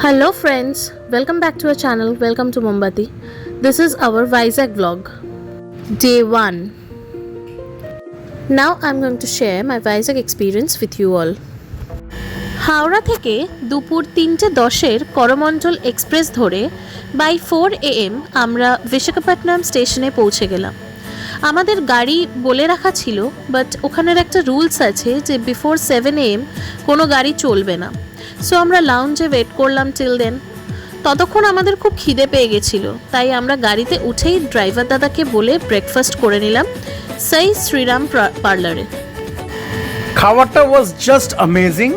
Hello friends, welcome back to our channel. Welcome to Mombati. This is our Vizag vlog. Day 1. Now I'm going to share my Vizag experience with you all. Howrah থেকে দুপুর 3:10 Coromandel express ধরে by 4 AM আমরা বিশাখাপট্টনম স্টেশনে পৌঁছে গেলাম। আমাদের গাড়ি বলে রাখা ছিল, বাট ওখানের একটা রুলস আছে যে বিফোর 7 AM কোনো গাড়ি চলবে না। সো আমরা লাউঞ্জে ওয়েট করলাম টিল দেন। ততক্ষণ আমাদের খুব খিদে পেয়ে গেছিল, তাই আমরা গাড়িতে উঠেই ড্রাইভার দাদাকে বলে ব্রেকফাস্ট করে নিলাম সেই শ্রীরাম পার্লারে। খাবারটা ওয়াজ জাস্ট অ্যামেজিং।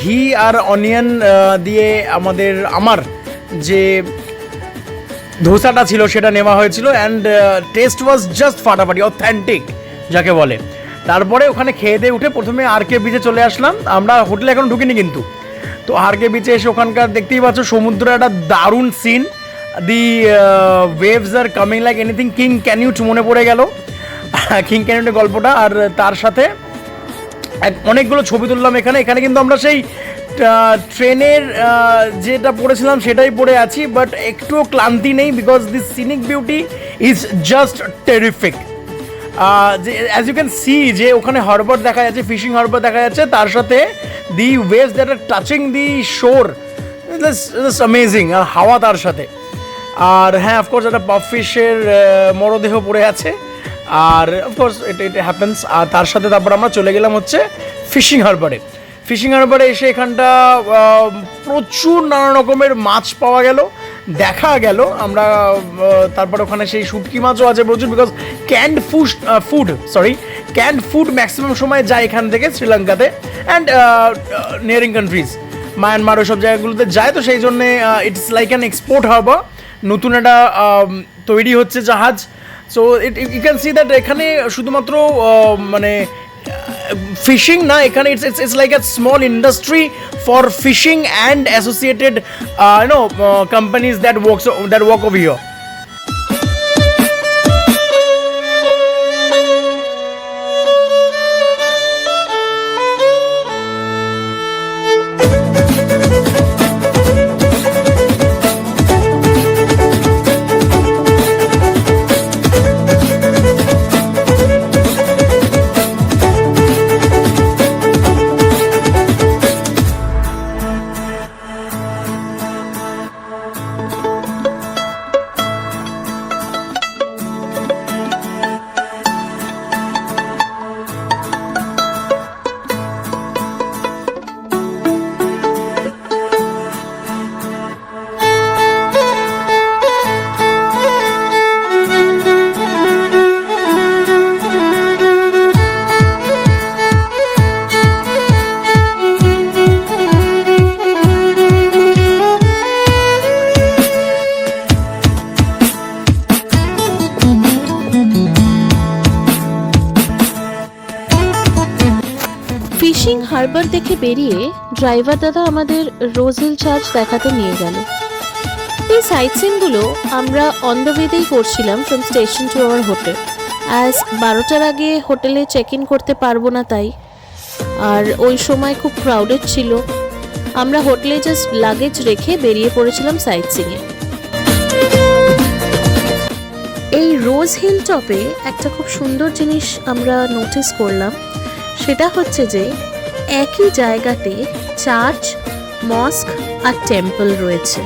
ঘি আর অনিয়ন দিয়ে আমার যে ধোসাটা ছিল সেটা নেওয়া হয়েছিল, অ্যান্ড টেস্ট ওয়াজ জাস্ট ফাটাফাটি, অথেন্টিক যাকে বলে। তারপরে ওখানে খেয়ে দিয়ে উঠে প্রথমে আরকে বিচে চলে আসলাম। আমরা হোটেলে এখন ঢুকিনি কিন্তু, তো আরকে বিচে এসে ওখানকার দেখতেই পাচ্ছ সমুদ্রের একটা দারুণ scene. The waves are coming like anything. King Canute মনে পড়ে গেল, কিং ক্যানিউটের গল্পটা। আর তার সাথে অনেকগুলো ছবি তুললাম এখানে। কিন্তু আমরা সেই ট্রেনের যেটা পড়েছিলাম সেটাই পড়ে আছি, বাট একটুও ক্লান্তি নেই, because this scenic beauty is just terrific. As you can see যে ওখানে হারবার দেখা যাচ্ছে, ফিশিং হারবার দেখা যাচ্ছে, তার সাথে দি ওয়েভস দ্যাট আর টাচিং দি শোর, জাস্ট অ্যামেজিং। আর হাওয়া তার সাথে। আর হ্যাঁ, অফকোর্স একটা পাফ ফিশের মরদেহ পড়ে আছে, আর অফকোর্স এটা হ্যাপেন্স। আর তার সাথে তারপর আমরা চলে গেলাম হচ্ছে ফিশিং হারবারে এসে এখানটা প্রচুর নানা রকমের মাছ পাওয়া গেল, দেখা গেল। আমরা তারপর ওখানে সেই শুটকি মাছও আছে প্রচুর, বিকজ ক্যান্ড ফুড ম্যাক্সিমাম সময় যায় এখান থেকে শ্রীলঙ্কাতে, অ্যান্ড নিয়ারিং কান্ট্রিজ মায়ানমার ওই সব জায়গাগুলোতে যায়। তো সেই জন্যে it's like an export harbour. নতুন একটা তৈরি হচ্ছে জাহাজ। So you can see that এখানে শুধুমাত্র মানে ফিশিং না, এখানে it's like a small industry for fishing and associated companies that work over here. Fishing harbour দেখে বেরিয়ে ড্রাইভার দাদা আমাদের রোজ হিল চার্চ দেখাতে নিয়ে গেল। এই সাইট সিনগুলো আমরা অন দ্য ওয়েতেই করছিলাম from station to our hotel, as 12টার আগে হোটেলে চেক ইন করতে পারবো না তাই। আর ওই সময় খুব ক্রাউডেড ছিল। আমরা হোটেলে জাস্ট লাগেজ রেখে বেরিয়ে পড়েছিলাম সাইট সিনে। এই রোজ হিল টপে একটা খুব সুন্দর জিনিস আমরা নোটিস করলাম, সেটা হচ্ছে যে একই জায়গাতে চার্চ, মস্ক আর টেম্পল রয়েছে।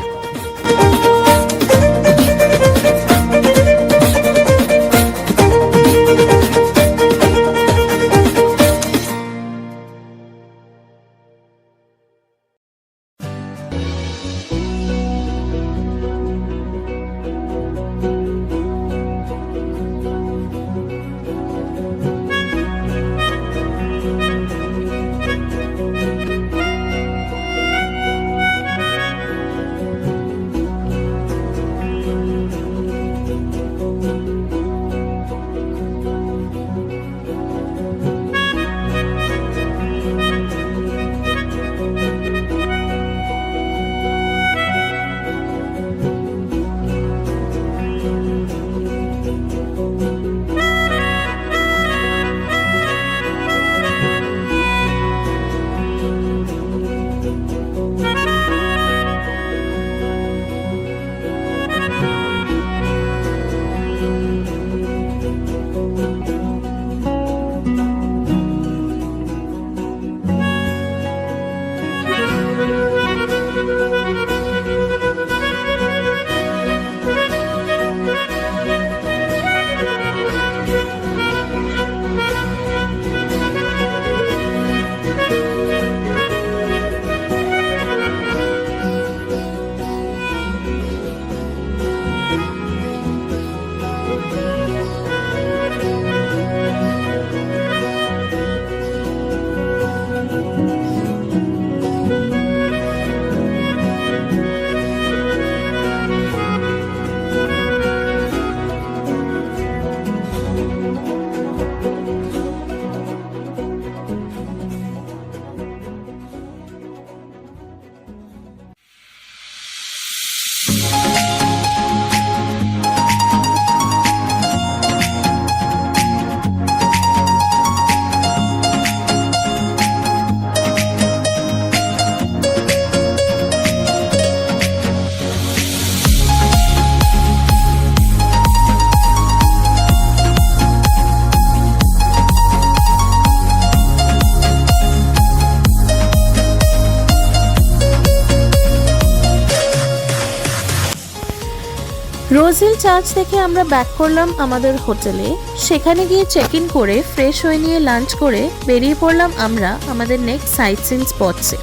রোজ হিল চার্চ থেকে আমরা ব্যাক করলাম আমাদের হোটেলে। সেখানে গিয়ে চেক ইন করে ফ্রেশ হয়ে নিয়ে লাঞ্চ করে বেরিয়ে পড়লাম আমরা আমাদের নেক্সট সাইট সিন স্পটসে।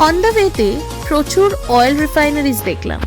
অন দ্য ওয়েতে প্রচুর অয়েল রিফাইনারিজ দেখলাম।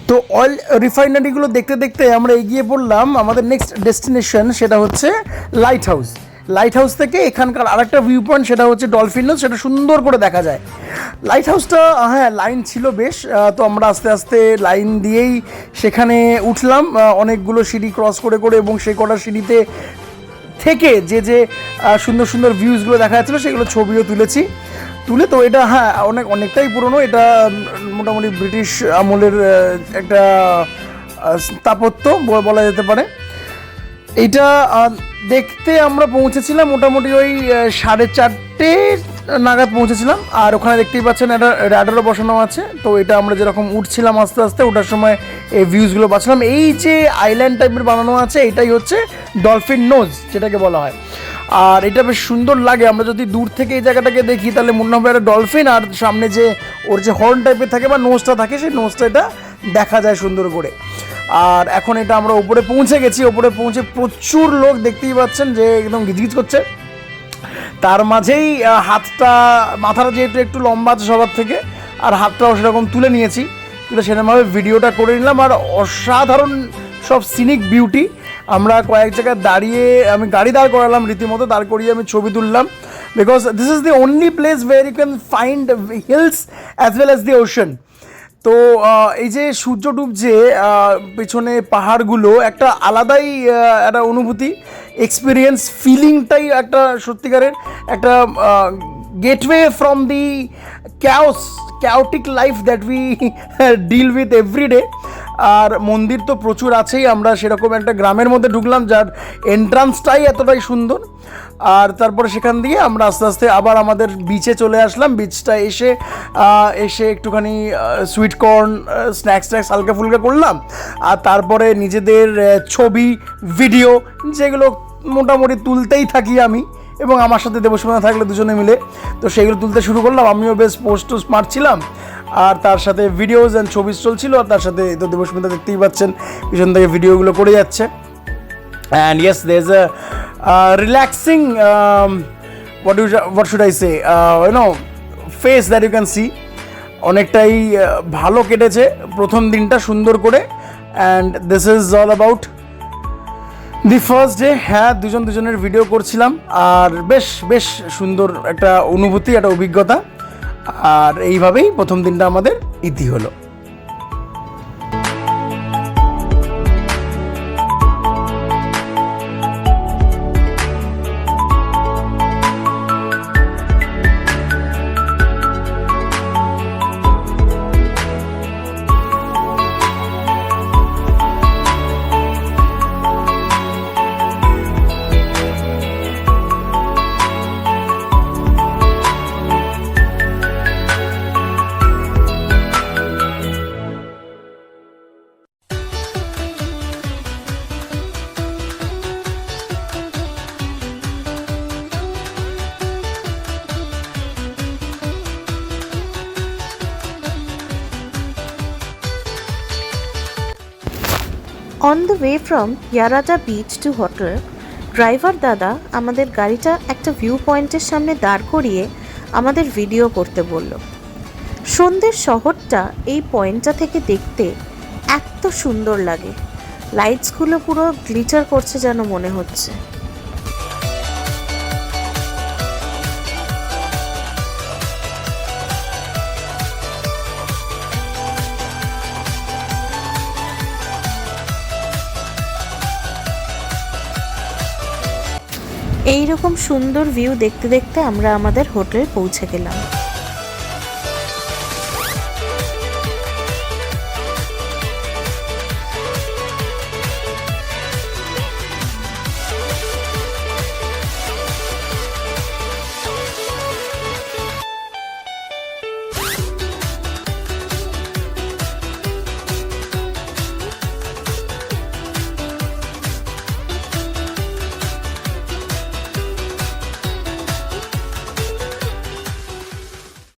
তো অয়েল রিফাইনারিগুলো দেখতে দেখতে আমরা এগিয়ে পড়লাম আমাদের নেক্সট ডেস্টিনেশন, সেটা হচ্ছে লাইট হাউস। লাইট হাউস থেকে এখানকার আরেকটা ভিউ পয়েন্ট, সেটা হচ্ছে ডলফিন নজ, সেটা সুন্দর করে দেখা যায়। লাইট হাউসটা হ্যাঁ লাইন ছিল বেশ, তো আমরা আস্তে আস্তে লাইন দিয়েই সেখানে উঠলাম অনেকগুলো সিঁড়ি ক্রস করে করে, এবং সেই কটা সিঁড়িতে থেকে যে সুন্দর সুন্দর ভিউজগুলো দেখা যাচ্ছিলো সেগুলো ছবিও তুলে। তো এটা হ্যাঁ অনেকটাই পুরনো, এটা মোটামুটি ব্রিটিশ আমলের একটা স্থাপত্য বলা যেতে পারে। এইটা দেখতে আমরা পৌঁছেছিলাম মোটামুটি ওই 4:30 নাগাদ পৌঁছেছিলাম। আর ওখানে দেখতেই পাচ্ছেন একটা র্যাডারও বসানো আছে। তো এটা আমরা যেরকম উঠছিলাম আস্তে আস্তে, ওঠার সময় এই ভিউজগুলো পাচ্ছিলাম। এই যে আইল্যান্ড টাইপের বানানো আছে, এটাই হচ্ছে ডলফিন নোজ যেটাকে বলা হয়। আর এটা বেশ সুন্দর লাগে। আমরা যদি দূর থেকে এই জায়গাটাকে দেখি তাহলে মনে হবে একটা ডলফিন, আর সামনে যে ওর যে হর্ন টাইপের থাকে বা নোজটা থাকে, সেই নোজটা এটা দেখা যায় সুন্দর করে। আর এখন এটা আমরা উপরে পৌঁছে গেছি। উপরে পৌঁছে প্রচুর লোক দেখতেই পাচ্ছেন যে একদম গিজগিজ করছে। তার মাঝেই মাথাটা যেহেতু একটু লম্বা আছে সবার থেকে, আর হাতটাও সেরকম তুলে নিয়েছি, তুলে সেরকমভাবে ভিডিওটা করে নিলাম। আর অসাধারণ সব সিনিক বিউটি। আমরা কয়েক জায়গায় দাঁড়িয়ে আমি গাড়ি দাঁড় করালাম, রীতিমতো দাঁড় করিয়ে আমি ছবি তুললাম, because this is the only place where you can find hills as well as the ocean. তো এই যে সূর্য ডুবছে, পেছনে পাহাড়গুলো, একটা আলাদাই একটা অনুভূতি, এক্সপিরিয়েন্স, ফিলিংটাই একটা সত্যিকারের একটা gateway from the chaotic life that we deal with everyday. আর মন্দির তো প্রচুর আছেই। আমরা সেরকম একটা গ্রামের মধ্যে ঢুকলাম যার এন্ট্রান্সটাই এতটাই সুন্দর। আর তারপরে সেখান দিয়ে আমরা আস্তে আস্তে আবার আমাদের বিচে চলে আসলাম। বিচটা এসে একটুখানি সুইটকর্ন স্ন্যাক্স হালকা ফুলকা করলাম। আর তারপরে নিজেদের ছবি ভিডিও যেগুলো মোটামুটি তুলতেই থাকি আমি এবং আমার সাথে দেবস্মিতা থাকলে দুজনে মিলে, তো সেইগুলো তুলতে শুরু করলাম। আমিও বেশ পোস্ট মারছিলাম, আর তার সাথে ভিডিওস অ্যান্ড ছবি চলছিল। আর তার সাথে তো দেবস্মিতা দেখতেই পাচ্ছেন পিছন থেকে ভিডিওগুলো করে যাচ্ছে। And yes, there is a relaxing what should I say, face that you can see. অনেকটাই ভালো কেটেছে প্রথম দিনটা সুন্দর করে। And this is all about the first day. হ্যাঁ, দুজনের ভিডিও করছিলাম, আর বেশ সুন্দর একটা অনুভূতি, একটা অভিজ্ঞতা। আর এইভাবেই প্রথম দিনটা আমাদের ইতি হলো। On the way from Yarada beach to hotel, driver দাদা আমাদের গাড়িটা একটা ভিউ পয়েন্টের সামনে দাঁড় করিয়ে আমাদের ভিডিও করতে বলল। সন্ধ্যের শহরটা এই পয়েন্টটা থেকে দেখতে এত সুন্দর লাগে, লাইটসগুলো পুরো গ্লিটার করছে যেন মনে হচ্ছে। এই রকম সুন্দর ভিউ দেখতে দেখতে আমরা আমাদের হোটেলে পৌঁছে গেলাম।